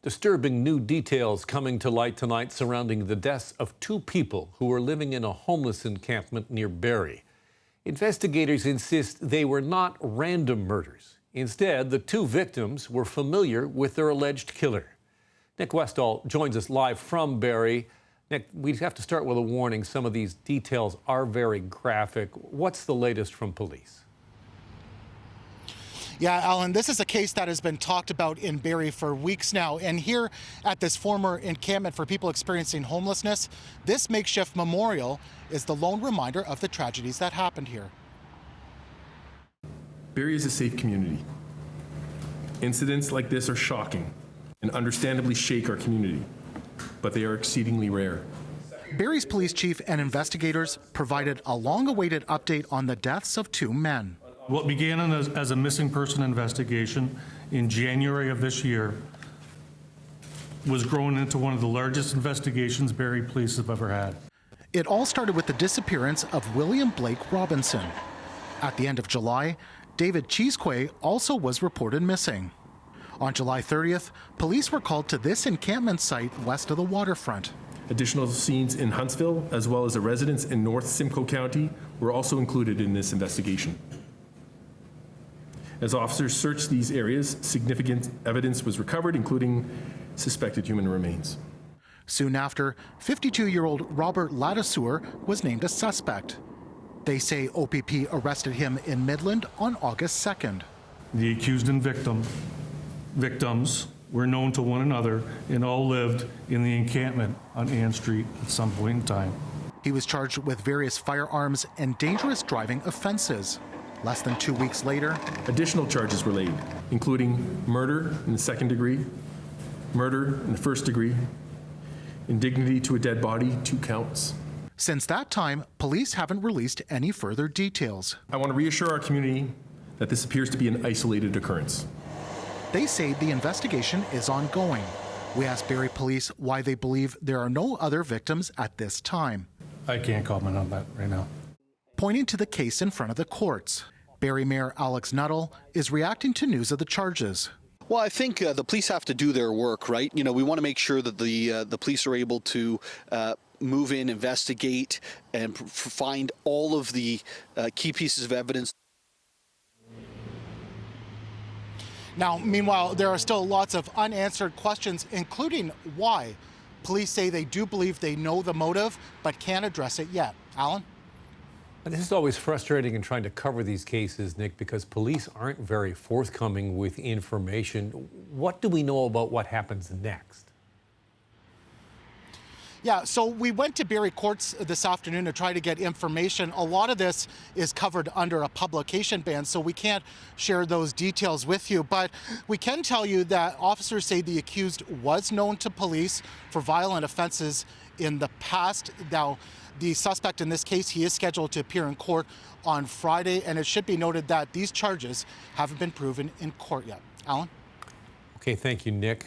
Disturbing new details coming to light tonight surrounding the deaths of two people who were living in a homeless encampment near Barrie. Investigators insist they were not random murders. Instead, the two victims were familiar with their alleged killer. Nick Westoll joins us live from Barrie. Nick, we have to start with a warning. Some of these details are very graphic. What's the latest from police? Yeah, Alan, this is a case that has been talked about in Barrie for weeks now. And here at this former encampment for people experiencing homelessness, this makeshift memorial is the lone reminder of the tragedies that happened here. Barrie is a safe community. Incidents like this are shocking and understandably shake our community, but they are exceedingly rare. Barrie's police chief and investigators provided a long-awaited update on the deaths of two men. What began as a missing person investigation in January of this year was grown into one of the largest investigations Barrie police have ever had. It all started with the disappearance of William Blake Robinson. At the end of July, David Cheesquay also was reported missing. On July 30th, police were called to this encampment site west of the waterfront. Additional scenes in Huntsville, as well as a residence in North Simcoe County, were also included in this investigation. As officers searched these areas, significant evidence was recovered, including suspected human remains. Soon after, 52-year-old Robert Ladouceur was named a suspect. They say OPP arrested him in Midland on August 2nd. The accused and victims were known to one another and all lived in the encampment on Ann Street at some point in time. He was charged with various firearms and dangerous driving offenses. Less than 2 weeks later, additional charges were laid, including murder in the second degree, murder in the first degree, indignity to a dead body, 2 counts. Since that time, police haven't released any further details. I want to reassure our community that this appears to be an isolated occurrence. They say the investigation is ongoing. We asked Barrie police why they believe there are no other victims at this time. I can't comment on that right now. Pointing to the case in front of the courts, Barrie Mayor Alex Nuttall is reacting to news of the charges. Well, I think the police have to do their work, right? You know, we want to make sure that the police are able to move in, investigate, and find all of the key pieces of evidence. Now, meanwhile, there are still lots of unanswered questions, including why. Police say they do believe they know the motive, but can't address it yet. Alan? And this is always frustrating in trying to cover these cases, Nick, because police aren't very forthcoming with information. What do we know about what happens next? Yeah, so we went to Barrie courts this afternoon to try to get information. A lot of this is covered under a publication ban, so we can't share those details with you. But we can tell you that officers say the accused was known to police for violent offenses in the past. Now, the suspect in this case, he is scheduled to appear in court on Friday, and it should be noted that these charges haven't been proven in court yet. Alan? Okay, thank you, Nick.